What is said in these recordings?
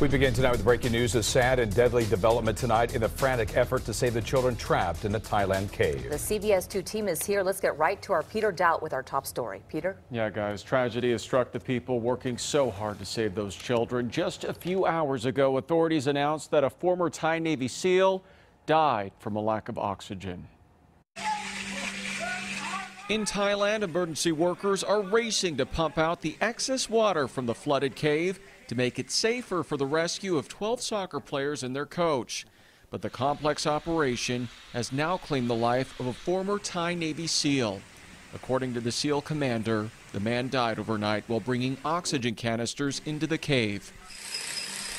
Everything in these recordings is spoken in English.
We begin tonight with breaking news. A sad and deadly development tonight in the frantic effort to save the children trapped in the Thailand cave. The CBS2 team is here. Let's get right to our Peter Doubt with our top story. Peter? Yeah, guys, tragedy has struck the people working so hard to save those children. Just a few hours ago, authorities announced that a former Thai Navy SEAL died from a lack of oxygen. In Thailand, emergency workers are racing to pump out the excess water from the flooded cave to make it safer for the rescue of 12 soccer players and their coach. But the complex operation has now claimed the life of a former Thai Navy SEAL. According to the SEAL commander, the man died overnight while bringing oxygen canisters into the cave.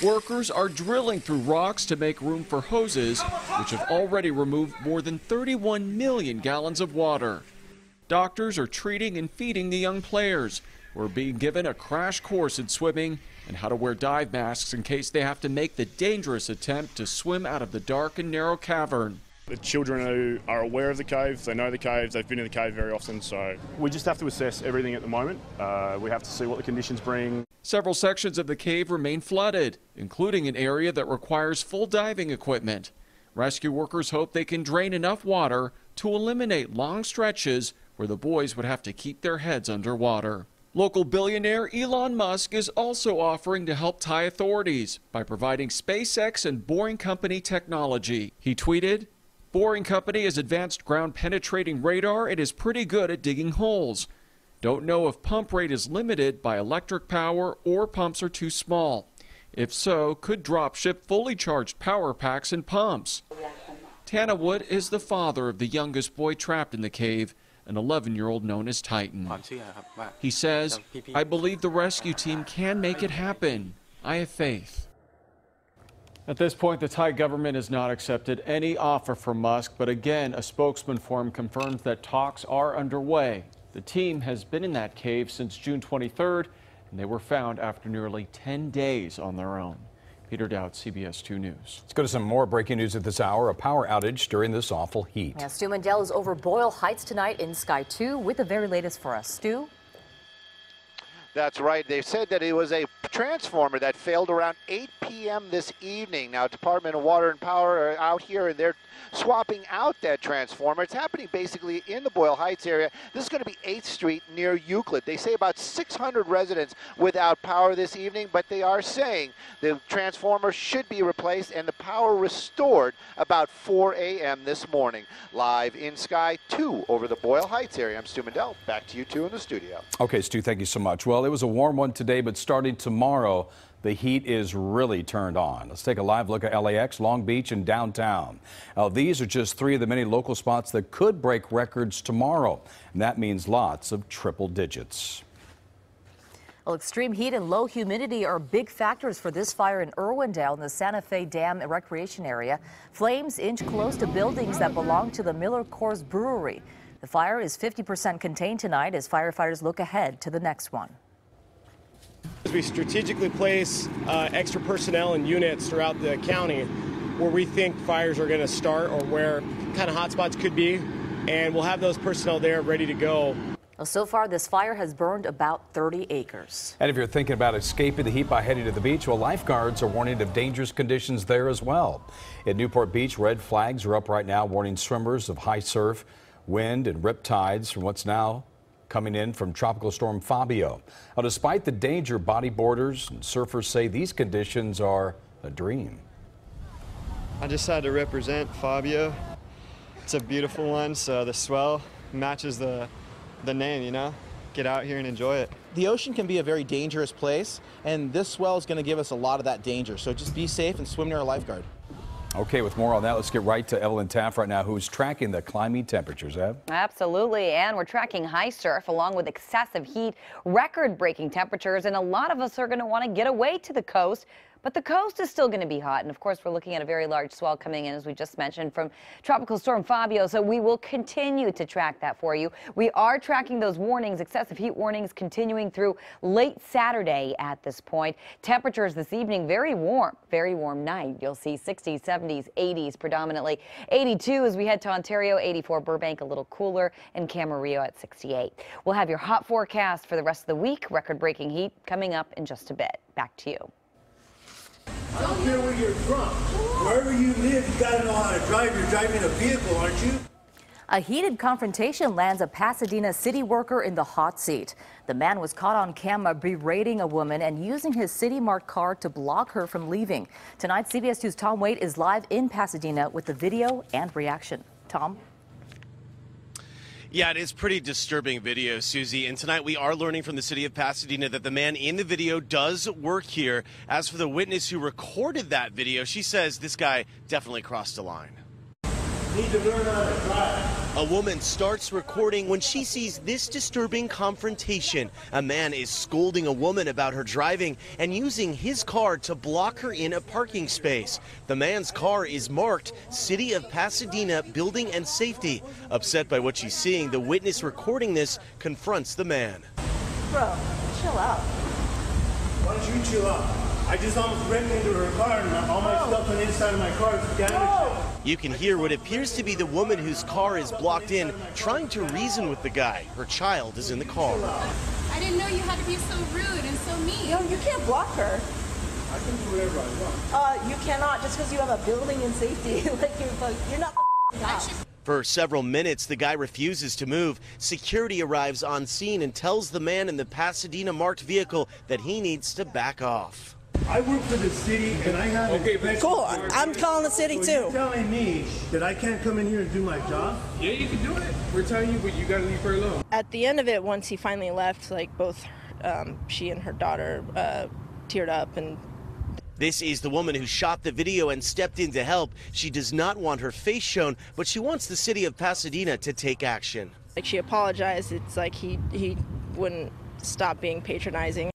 Workers are drilling through rocks to make room for hoses, which have already removed more than 31 million gallons of water. Doctors are treating and feeding the young players, who are being given a crash course in swimming and how to wear dive masks in case they have to make the dangerous attempt to swim out of the dark and narrow cavern. The children who are aware of the cave, they know the caves, they've been in the cave very often, so we just have to assess everything at the moment. We have to see what the conditions bring. Several sections of the cave remain flooded, including an area that requires full diving equipment. Rescue workers hope they can drain enough water to eliminate long stretches where the boys would have to keep their heads underwater. Local billionaire Elon Musk is also offering to help Thai authorities by providing SpaceX and Boring Company technology. He tweeted, "Boring Company has advanced ground-penetrating radar and is pretty good at digging holes. Don't know if pump rate is limited by electric power or pumps are too small. If so, could dropship fully charged power packs and pumps." Tana Wood is the father of the youngest boy trapped in the cave, an 11-year-old known as Titan. He says, "I believe the rescue team can make it happen. I have faith." At this point, the Thai government has not accepted any offer from Musk, but again, a spokesman for him confirms that talks are underway. The team has been in that cave since June 23rd, and they were found after nearly 10 days on their own. Peter Doubt, CBS2 News. Let's go to some more breaking news at this hour. A power outage during this awful heat. Yeah, Stu Mandel is over Boyle Heights tonight in Sky 2 with the very latest for us. Stu? That's right. They said that it was a transformer that failed around 8 p.m. this evening. Now, Department of Water and Power are out here and they're swapping out that transformer. It's happening basically in the Boyle Heights area. This is going to be 8th Street near Euclid. They say about 600 residents without power this evening, but they are saying the transformer should be replaced and the power restored about 4 a.m. this morning. Live in Sky 2 over the Boyle Heights area. I'm Stu Mandel. Back to you two in the studio. Okay, Stu, thank you so much. Well, it was a warm one today, but starting tomorrow, the heat is really turned on. Let's take a live look at LAX, Long Beach, and downtown. Now, these are just 3 of the many local spots that could break records tomorrow, and that means lots of triple digits. Well, extreme heat and low humidity are big factors for this fire in Irwindale in the Santa Fe Dam recreation area. Flames inch close to buildings that belong to the Miller Coors Brewery. The fire is 50% contained tonight as firefighters look ahead to the next one. We strategically place extra personnel and units throughout the county where we think fires are going to start or where kind of hotspots could be, and we'll have those personnel there ready to go. Well, so far, this fire has burned about 30 acres. And if you're thinking about escaping the heat by heading to the beach, well, lifeguards are warning of dangerous conditions there as well. At Newport Beach, red flags are up right now, warning swimmers of high surf, wind, and rip tides from what's now coming in from Tropical Storm Fabio. Now, despite the danger, bodyboarders and surfers say these conditions are a dream. I decided to represent Fabio. It's a beautiful one, so the swell matches the name, you know? Get out here and enjoy it. The ocean can be a very dangerous place, and this swell is going to give us a lot of that danger. So just be safe and swim near a lifeguard. Okay, with more on that, let's get right to Evelyn Taft right now, who's tracking the climbing temperatures. Ev? Absolutely, and we're tracking high surf along with excessive heat, record-breaking temperatures, and a lot of us are going to want to get away to the coast. But the coast is still going to be hot. And of course, we're looking at a very large swell coming in, as we just mentioned, from Tropical Storm Fabio. So we will continue to track that for you. We are tracking those warnings, excessive heat warnings, continuing through late Saturday at this point. Temperatures this evening, very warm night. You'll see 60s, 70s, 80s predominantly. 82 as we head to Ontario, 84 Burbank, a little cooler, and Camarillo at 68. We'll have your hot forecast for the rest of the week. Record-breaking heat coming up in just a bit. Back to you. I don't care where you're from. Wherever you live, you gotta know how to drive. You're driving a vehicle, aren't you? A heated confrontation lands a Pasadena city worker in the hot seat. The man was caught on camera berating a woman and using his city-marked car to block her from leaving. Tonight, CBS 2's Tom Waite is live in Pasadena with the video and reaction. Tom? Yeah, it is pretty disturbing video, Susie. And tonight we are learning from the city of Pasadena that the man in the video does work here. As for the witness who recorded that video, she says this guy definitely crossed a line. Need to learn how to drive. A woman starts recording when she sees this disturbing confrontation. A man is scolding a woman about her driving and using his car to block her in a parking space. The man's car is marked City of Pasadena Building and Safety. Upset by what she's seeing, the witness recording this confronts the man. Bro, chill out. Why don't you chill out? I just almost ran into her car and all my stuff on the inside of my car is damaged. You can hear what appears to be the woman whose car is blocked in trying to reason with the guy. Her child is in the car. I didn't know you had to be so rude and so mean. No, you can't block her. I can do whatever I want. You cannot just because you have a building and safety. You're not For several minutes, the guy refuses to move. Security arrives on scene and tells the man in the Pasadena marked vehicle that he needs to back off. I work for the city and I have cool. I'm calling the city too. You're telling me that I can't come in here and do my job? Yeah, you can do it. We're telling you, but you gotta leave her alone. At the end of it, once he finally left, both she and her daughter teared up. And this is the woman who shot the video and stepped in to help. She does not want her face shown, but she wants the city of Pasadena to take action. She apologized. It's like he wouldn't stop being patronizing.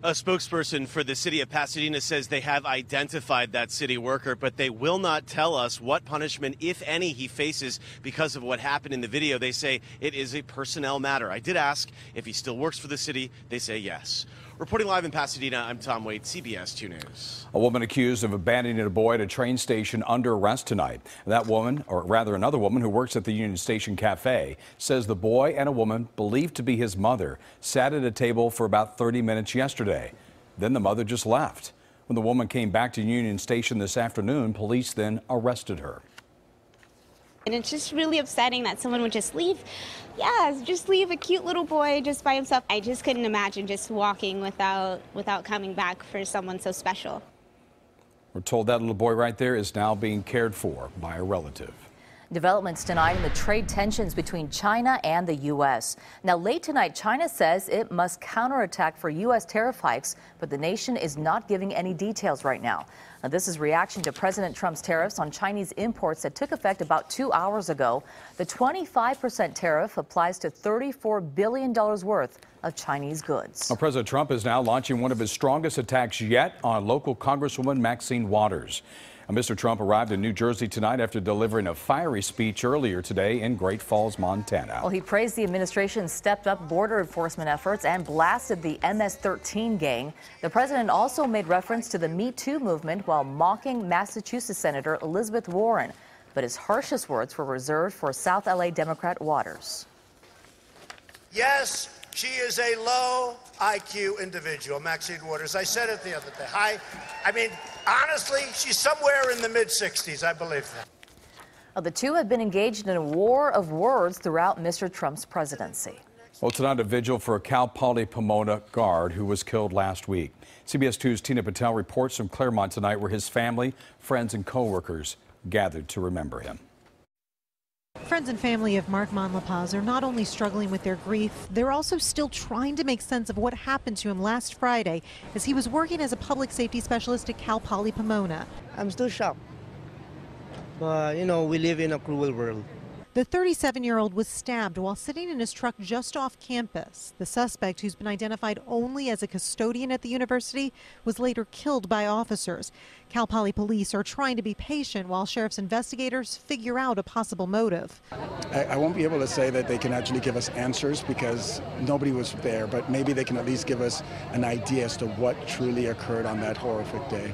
A spokesperson for the city of Pasadena says they have identified that city worker, but they will not tell us what punishment, if any, he faces because of what happened in the video. They say it is a personnel matter. I did ask if he still works for the city. They say yes. Reporting live in Pasadena, I'm Tom Waite, CBS 2 News. A woman accused of abandoning a boy at a train station under arrest tonight. That woman, or rather another woman who works at the Union Station Cafe, says the boy and a woman believed to be his mother sat at a table for about 30 minutes yesterday. Then the mother just left. When the woman came back to Union Station this afternoon, police then arrested her. And it's just really upsetting that someone would just leave. Yeah, just leave a cute little boy just by himself. I just couldn't imagine just walking without coming back for someone so special. We're told that little boy right there is now being cared for by a relative. Developments tonight in the trade tensions between China and the U.S. Now, late tonight, China says it must counterattack for U.S. tariff hikes, but the nation is not giving any details right now. Now, this is reaction to President Trump's tariffs on Chinese imports that took effect about 2 hours ago. The 25% tariff applies to $34 billion worth of Chinese goods. Well, President Trump is now launching one of his strongest attacks yet on local Congresswoman Maxine Waters. Mr. Trump arrived in New Jersey tonight after delivering a fiery speech earlier today in Great Falls, Montana. Well, he praised the administration's stepped-up border enforcement efforts and blasted the MS-13 gang. The president also made reference to the Me Too movement while mocking Massachusetts Senator Elizabeth Warren. But his harshest words were reserved for South LA Democrat Waters. Yes, she is a low IQ individual, Maxine Waters. I said it the other day. I mean, honestly, she's somewhere in the mid-60s, I believe that. Well, the two have been engaged in a war of words throughout Mr. Trump's presidency. Well, tonight a vigil for a Cal Poly Pomona guard who was killed last week. CBS 2's Tina Patel reports from Claremont tonight where his family, friends, and co-workers gathered to remember him. Friends and family of Mark Monlapaz are not only struggling with their grief, they're also still trying to make sense of what happened to him last Friday as he was working as a public safety specialist at Cal Poly Pomona. I'm still shocked, but you know, we live in a cruel world. The 37-year-old was stabbed while sitting in his truck just off campus. The suspect, who's been identified only as a custodian at the university, was later killed by officers. Cal Poly police are trying to be patient while sheriff's investigators figure out a possible motive. I won't be able to say that they can actually give us answers because nobody was there, but maybe they can at least give us an idea as to what truly occurred on that horrific day.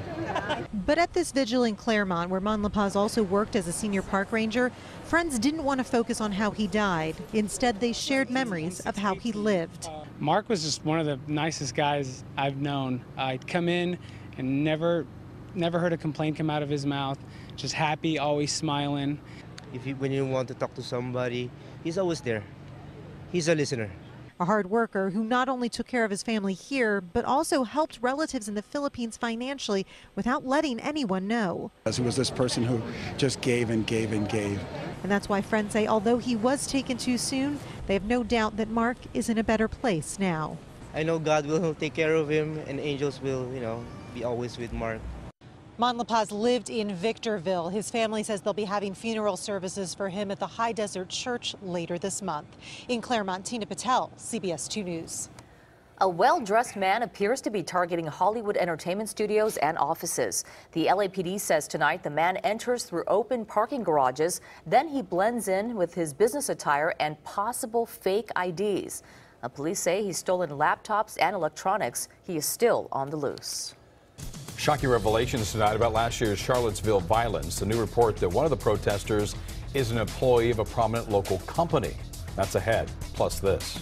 But at this vigil in Claremont, where Monlapaz also worked as a senior park ranger, friends didn't want want to focus on how he died. Instead, they shared memories of how he lived. Mark was just one of the nicest guys I've known. I'd come in and never heard a complaint come out of his mouth. Just happy, always smiling. When you want to talk to somebody, he's always there. He's a listener. A hard worker who not only took care of his family here, but also helped relatives in the Philippines financially without letting anyone know. It was this person who just gave and gave and gave. And that's why friends say although he was taken too soon, they have no doubt that Mark is in a better place now. I know God will take care of him and angels will, be always with Mark. Mon La Paz lived in Victorville. His family says they'll be having funeral services for him at the High Desert Church later this month. In Claremont, Tina Patel, CBS 2 News. A well-dressed man appears to be targeting Hollywood entertainment studios and offices. The LAPD says tonight the man enters through open parking garages. Then he blends in with his business attire and possible fake IDs. The police say he's stolen laptops and electronics. He is still on the loose. Shocking revelations tonight about last year's Charlottesville violence. The new report that one of the protesters is an employee of a prominent local company. That's ahead. Plus this.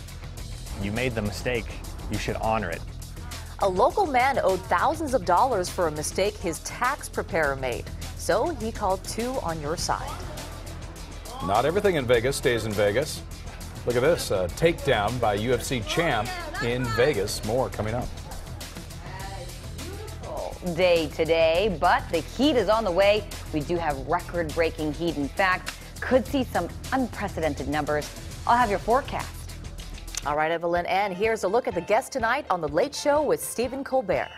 You made the mistake. You should honor it. A local man owed thousands of dollars for a mistake his tax preparer made. So he called two on your side. Not everything in Vegas stays in Vegas. Look at this, a takedown by UFC champ in Vegas. More coming up. Day today, but the heat is on the way. We do have record-breaking heat. In fact, could see some unprecedented numbers. I'll have your forecast. All right, Evelyn, and here's a look at the guest tonight on The Late Show with Stephen Colbert.